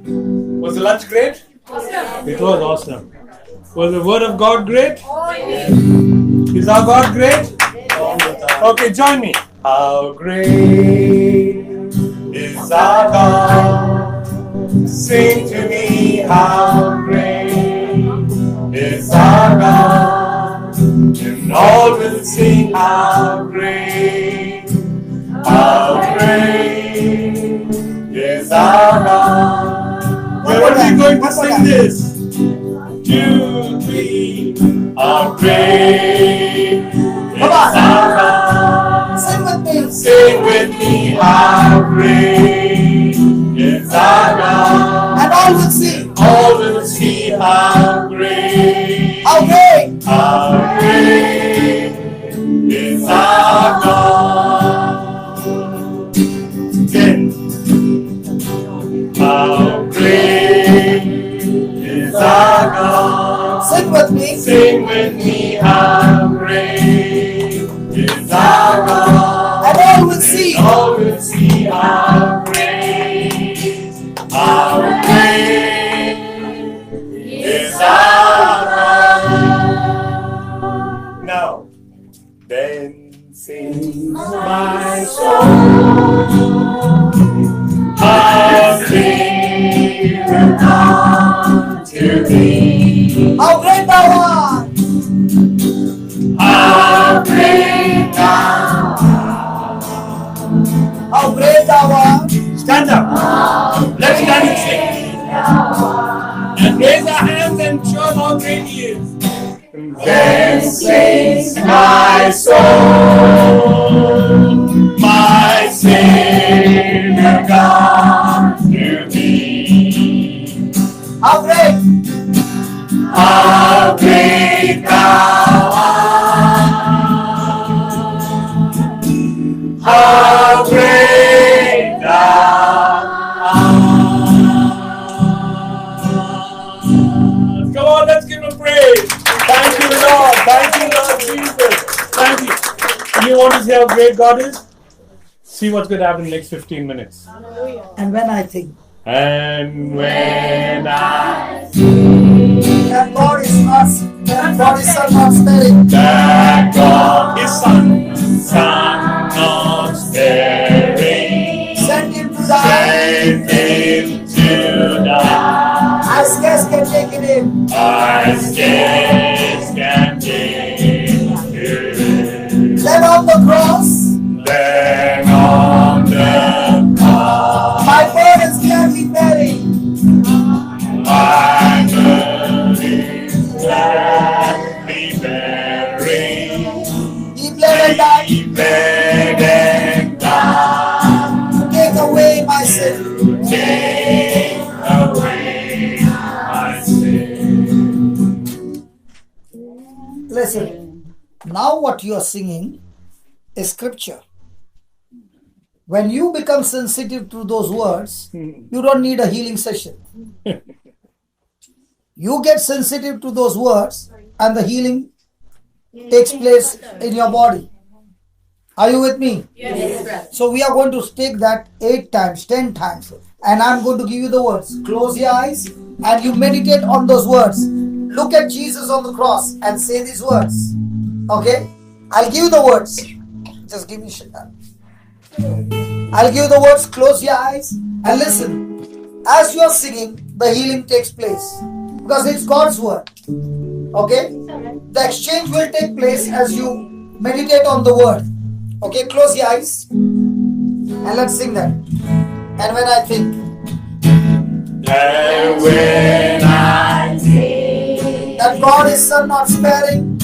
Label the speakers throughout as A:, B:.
A: Was the lunch great? Awesome. It was awesome. Was the word of God great?
B: Oh, yes.
A: Is our God great? Okay, join me. How great is our God? Sing to me, how great is our God? And all will sing, how great is our God. Where are we going to sing this? 2, 3. How great is our God? Sing with me, how great is our God.
C: And all will see.
A: All will see how great.
C: How great.
A: How great is our God. 10. How great is our God.
C: Sing with me.
A: Sing with me, how great is our God.
C: And all will see.
A: And all will see how great is our God. Now, then sings my soul, how Savior come to thee.
C: How great thou art.
A: How great thou art.
C: How great thou art.
A: Stand up. Let's stand and sing. And raise our hands and show how great He is. Then sings my soul, my Savior God to thee.
C: How great.
A: How great thou art. How great thou art. Come on, let's give Him praise. Thank you, Lord. Thank you, Lord Jesus. Thank you. You want to see how great God is? See what's going to happen in the next 15 minutes.
C: And when I think
A: And when I
C: that God is not sparing.
A: that God is Son not sparing,
C: Send him to die.
A: send Him to die.
C: I scarce can take it in.
A: I scarce can take it.
C: Then on the cross,
A: Then on the cross,
C: my burdens gladly bearing.
A: my burdens gladly bearing.
C: He bled and died
A: He bled and died
C: to take away my sin.
A: to take away my sin.
C: Listen, now what you are singing is scripture. When you become sensitive to those words, you don't need a healing session. You get sensitive to those words and the healing takes place in your body. Are you with me?
B: Yes.
C: So we are going to take that 8 times, 10 times, and I'm going to give you the words. Close your eyes and you meditate on those words. Look at Jesus on the cross and say these words. Okay? I'll give you the words. Just give me shit. I'll give you the words. Close your eyes and listen. As you are singing, the healing takes place because it's God's word. Okay? The exchange will take place as you meditate on the word. Okay? Close your eyes and let's sing that. And when I think
A: And when I think
C: that God is not sparing,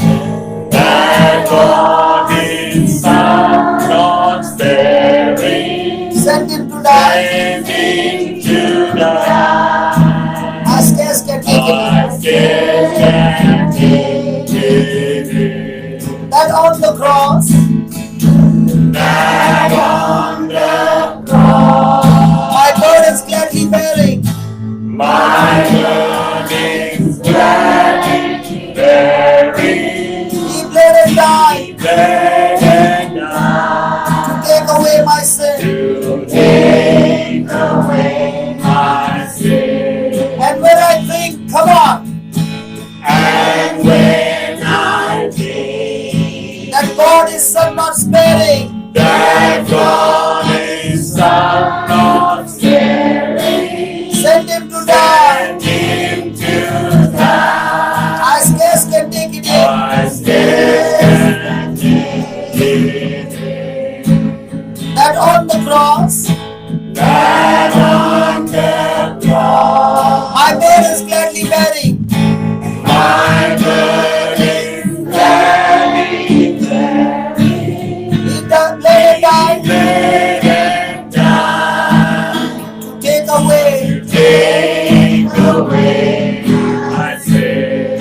A: that God is not sparing,
C: sent him to die,
A: sending to die,
C: I scarce can take
A: I
C: it.
A: scarce can take it.
C: That on the cross,
A: That on the cross,
C: my burdens gladly bearing,
A: my burdens gladly bearing,
C: He bled and died
A: bled and died
C: to take away my sin.
A: to take away my sin.
C: Come on.
B: And when I think
C: That God is son not sparing.
B: that God is not sparing,
C: Send him to die.
B: send him to die.
C: I scarce can take it in.
B: I scarce can take it in.
C: That on the cross,
B: That on the cross
C: my parents gladly bearing.
B: my burden gladly bearing,
C: He laid and
B: laid and died
C: to take away.
B: take away my sin.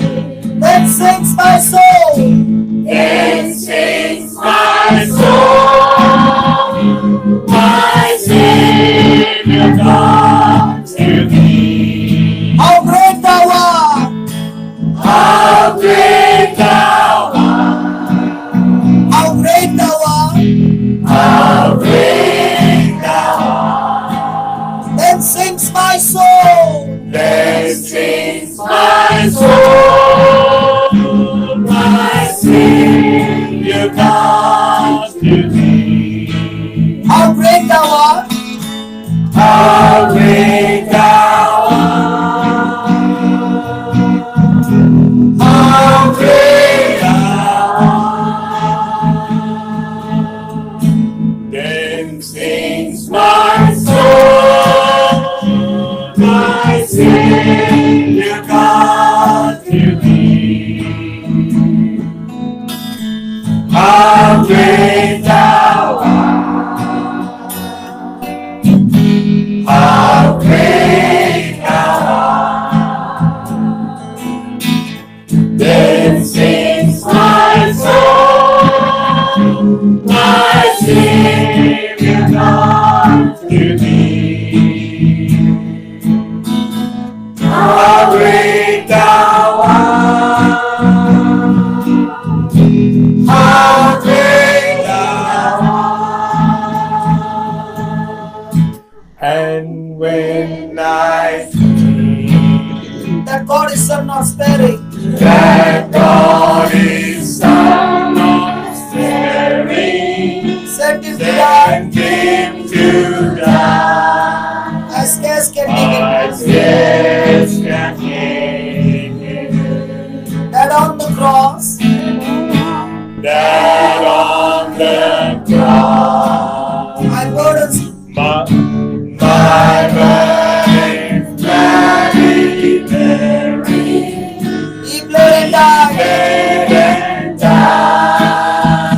C: Then sings my soul.
B: Then sings my soul, my Savior God to thee.
C: How great thou art.
B: How great thou art,
C: How great thou art.
B: how great thou art.
C: Then sings my soul.
B: Then sings my soul, my Savior God to thee.
C: How great thou art.
B: How great thou art, how great thou art. Then sings my soul, my Savior God to thee. How great thou art, how great thou art. Then sings my soul, my Savior God to thee. How great thou art, how great thou art. And when I think
C: That God is son not sparing.
B: that God is not sparing,
C: Send him to die.
B: send him to die.
C: I scarce can take it.
B: I scarce can take it.
C: That on the cross,
B: That on the cross
C: my burdens
B: my burdens gladly bearing,
C: he bled and died.
B: bled and died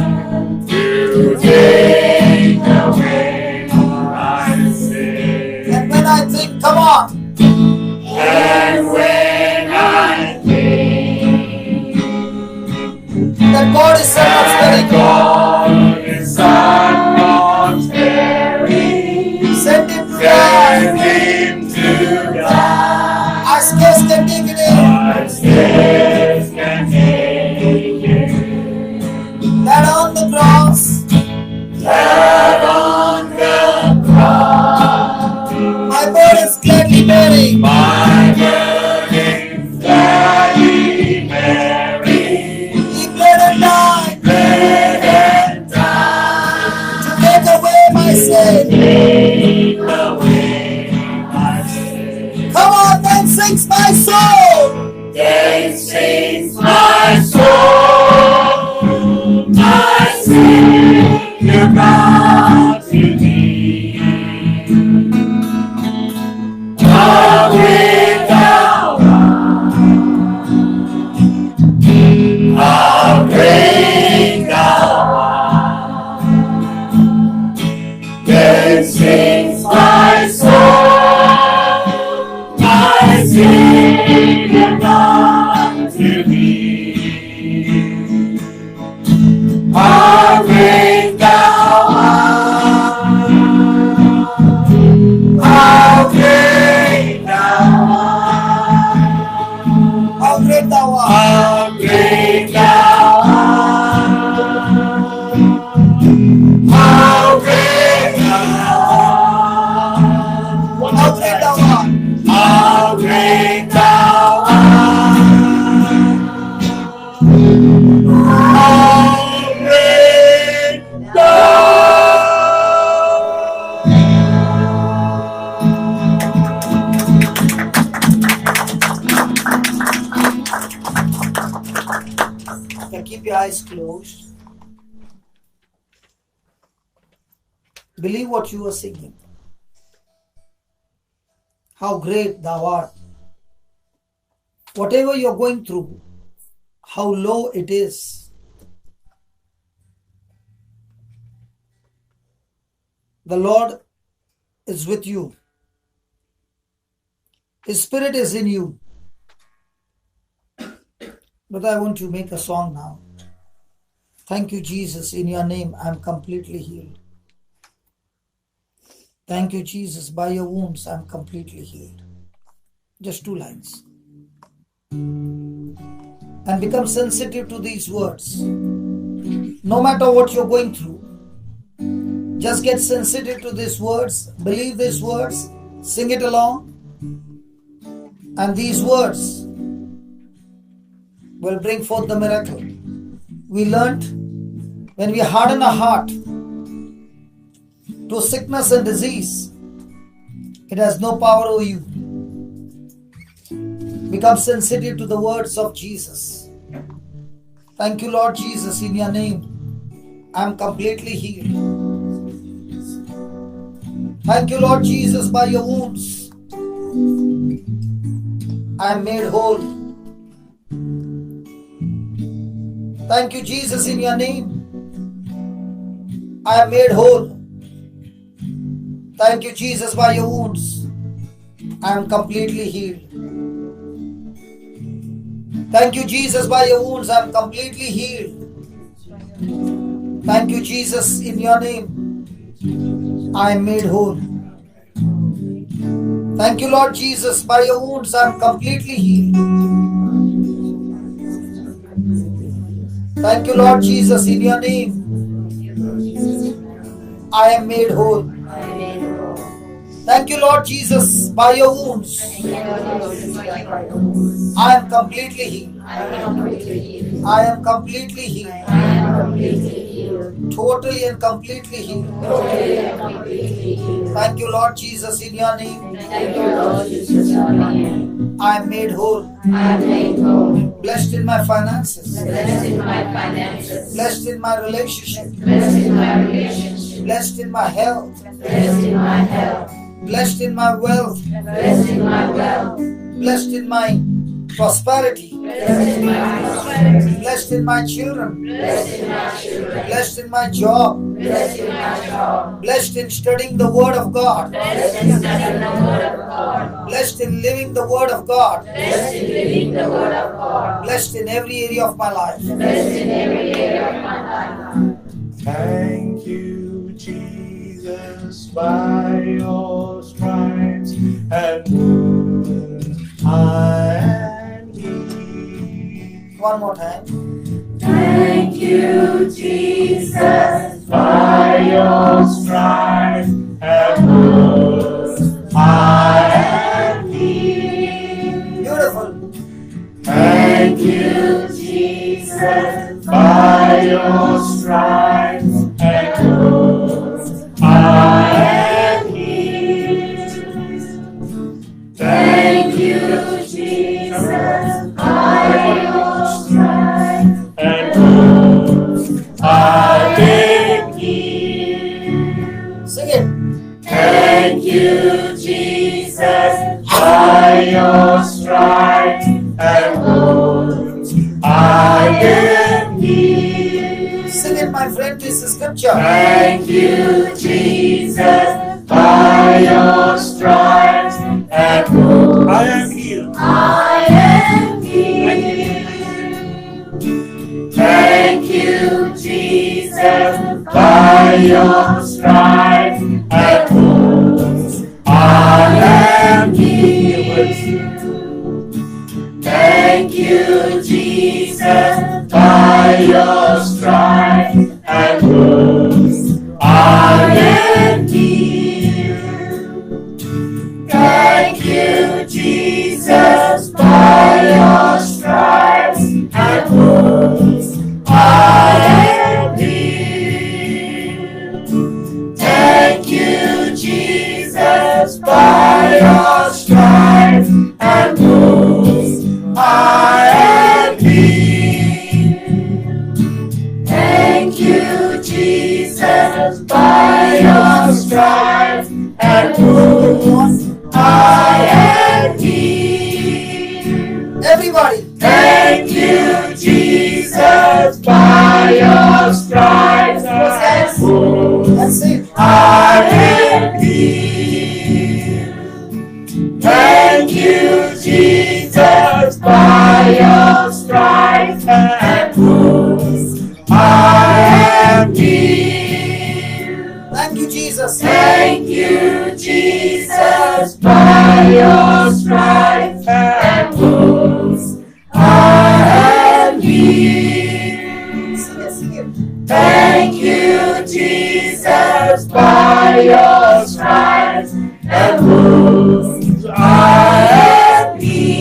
B: to take away my sin.
C: And when I think, come on.
B: And when I think
C: That God is son not
B: that
C: sparing.
B: God is not sparing,
C: Send him to
B: send
C: die.
B: him to die.
C: I scarce can take it in.
B: I scarce can take it.
C: That on the cross,
B: That on the cross
C: my burdens gladly bearing.
B: my burden gladly bearing,
C: He bled and died
B: bled and died
C: to take away my sin.
B: take away my sin.
C: Come on, then sings my soul.
B: Then sings my soul, my Savior God to thee. How great thou art, how great thou art. Then sings my soul, my Savior God to thee.
C: your eyes closed. Believe what you are singing. How great thou art. Whatever you're going through, how low it is. The Lord is with you. His Spirit is in you. But I want to make a song now. Thank you, Jesus. In your name, I'm completely healed. Thank you, Jesus. By your wounds, I'm completely healed. Just 2 lines. And become sensitive to these words. No matter what you're going through, just get sensitive to these words. Believe these words. Sing it along. And these words will bring forth the miracle. We learned when we harden our heart to sickness and disease, it has no power over you. Become sensitive to the words of Jesus. Thank you, Lord Jesus. In your name, I am completely healed. Thank you, Lord Jesus. By your wounds, I am made whole. Thank you, Jesus. In your name, I am made whole. Thank you, Jesus. By your wounds, I am completely healed. Thank you, Jesus. By your wounds, I am completely healed. Thank you, Jesus. In your name, I am made whole. Thank you, Lord Jesus. By your wounds, I am completely healed. Thank you, Lord Jesus. In your name, I am made whole. Thank you, Lord Jesus. By your wounds, I am completely healed. I am completely healed. Totally and completely healed. Thank you, Lord Jesus. In your name, I am made whole. Blessed in my finances. Blessed in my relationship. Blessed in my health. Blessed in my wealth. Blessed in my prosperity. Blessed in my children. Blessed in my job. Blessed in studying the Word of God. Blessed in living the Word of God. Blessed in every area of my life.
A: Thank you, Jesus, by your stripes and wounds I am healed.
C: One more time.
B: Thank you, Jesus, by your stripes and wounds I am healed.
C: Beautiful.
B: Thank you, Jesus, by your stripes and wounds I am healed. Thank you, Jesus, by your stripes and wounds I am healed.
C: Sing it.
B: Thank you, Jesus, by your stripes and wounds I am healed.
C: Sing it, my friend. This is scripture.
B: Thank you, Jesus, by your stripes and wounds
A: I am healed.
B: I am healed. Thank you, Jesus, by your stripes and wounds I am healed. Thank you, Jesus, by your stripes and wounds I am healed. Thank you, Jesus, by your stripes and wounds I am healed. Thank you, Jesus, by your stripes and wounds I am healed.
C: Jesus.
B: Thank you, Jesus, by your stripes and wounds I am healed.
C: Sing it.
B: Thank you, Jesus, by your stripes and wounds I am healed.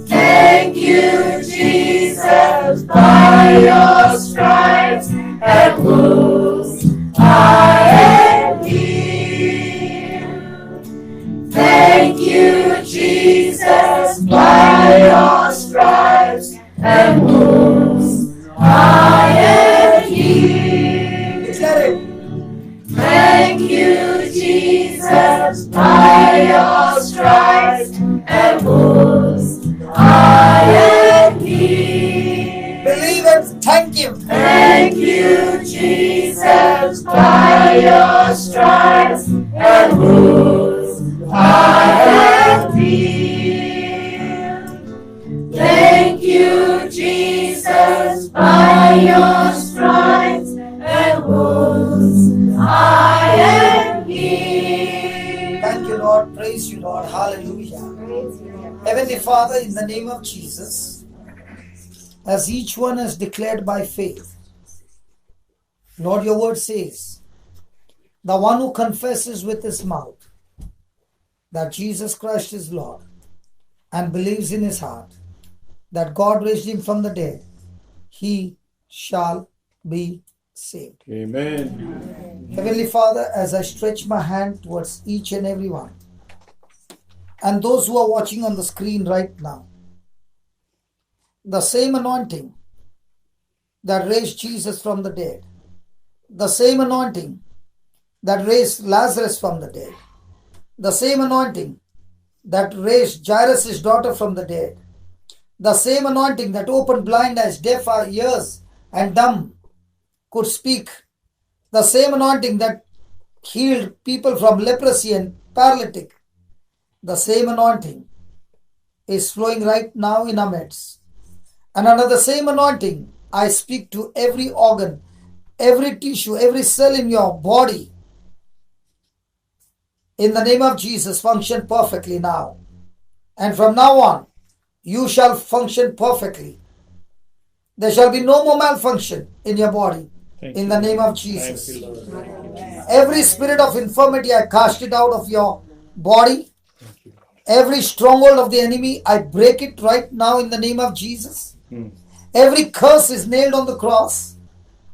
B: Thank you, Jesus, by your stripes and wounds I am healed. Thank you, Jesus, by your stripes and wounds I am healed.
C: Declare it.
B: Thank you, Jesus, by your stripes and wounds I am healed.
C: Believe it. Thank Him.
B: Thank you, Jesus, by your stripes and wounds I am healed. Thank you, Jesus, by your stripes and wounds I am healed.
C: Thank you, Lord. Praise you, Lord. Hallelujah. Heavenly Father, in the name of Jesus, as each one is declared by faith, Lord, your word says, the one who confesses with his mouth that Jesus Christ is Lord and believes in his heart that God raised him from the dead, he shall be saved.
A: Amen.
C: Heavenly Father, as I stretch my hand towards each and every one, and those who are watching on the screen right now, the same anointing that raised Jesus from the dead, the same anointing that raised Lazarus from the dead, the same anointing that raised Jairus' daughter from the dead, the same anointing that opened blind eyes, deaf ears, and dumb could speak, the same anointing that healed people from leprosy and paralytic, the same anointing is flowing right now in our midst. And under the same anointing, I speak to every organ, every tissue, every cell in your body. In the name of Jesus, function perfectly now. And from now on, you shall function perfectly. There shall be no more malfunction in your body. In the name of Jesus.
A: Thank you, Lord.
C: Every spirit of infirmity, I cast it out of your body. Every stronghold of the enemy, I break it right now in the name of Jesus. Every curse is nailed on the cross,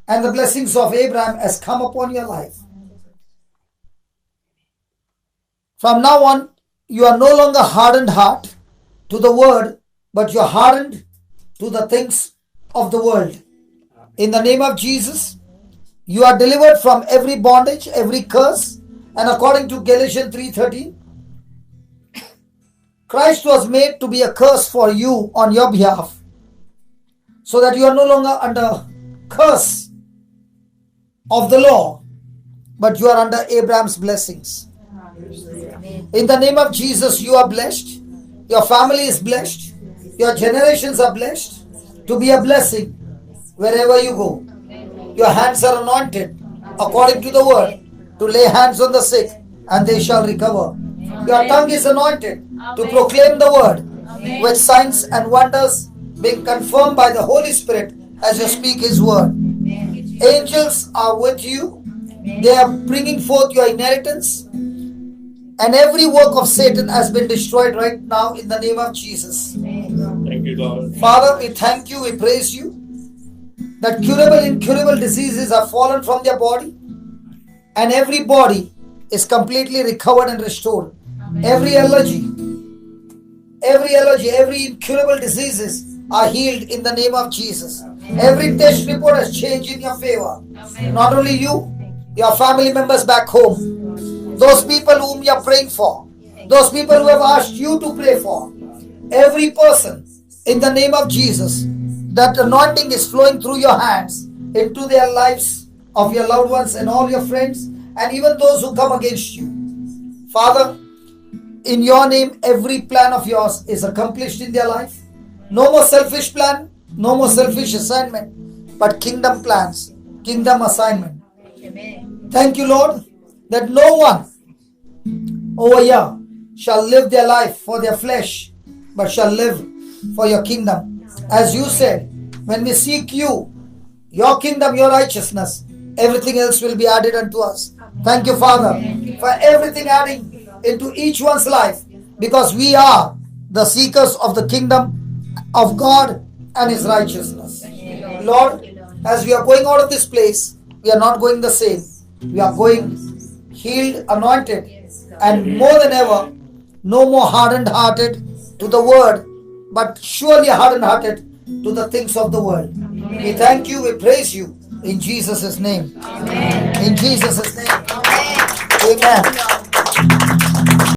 C: and the blessings of Abraham has come upon your life. From now on, you are no longer hardened heart to the word, but you are hardened to the things of the world. In the name of Jesus, you are delivered from every bondage, every curse, and according to Galatians 3:13, Christ was made to be a curse for you on your behalf, so that you are no longer under curse of the law, but you are under Abraham's blessings. In the name of Jesus, you are blessed. Your family is blessed. Your generations are blessed to be a blessing wherever you go. Your hands are anointed according to the word to lay hands on the sick and they shall recover. Your tongue is anointed to proclaim the word with signs and wonders being confirmed by the Holy Spirit as you speak his word. Angels are with you. They are bringing forth your inheritance. And every work of Satan has been destroyed right now in the name of Jesus.
A: Thank you, Lord.
C: Father, we thank you, we praise you that curable, incurable diseases have fallen from their body and every body is completely recovered and restored. Every allergy, every incurable diseases are healed in the name of Jesus. Every test report has changed in your favor. Not only you, your family members back home, those people whom you are praying for, those people who have asked you to pray for, every person in the name of Jesus, that anointing is flowing through your hands into their lives of your loved ones and all your friends and even those who come against you. Father, in your name, every plan of yours is accomplished in their life. No more selfish plan, no more selfish assignment, but kingdom plans, kingdom assignment.
B: Amen.
C: Thank you, Lord, that no one over here shall live their life for their flesh, but shall live for your kingdom. As you said, when we seek you, your kingdom, your righteousness, everything else will be added unto us. Thank you, Father, for everything adding into each one's life, because we are the seekers of the kingdom of God and His righteousness. Lord, as we are going out of this place, we are not going the same. We are going healed, anointed, and more than ever, no more hardened hearted to the word, but surely hardened hearted to the things of the world. We thank you, we praise you in Jesus' name. Amen. In Jesus' name. Amen.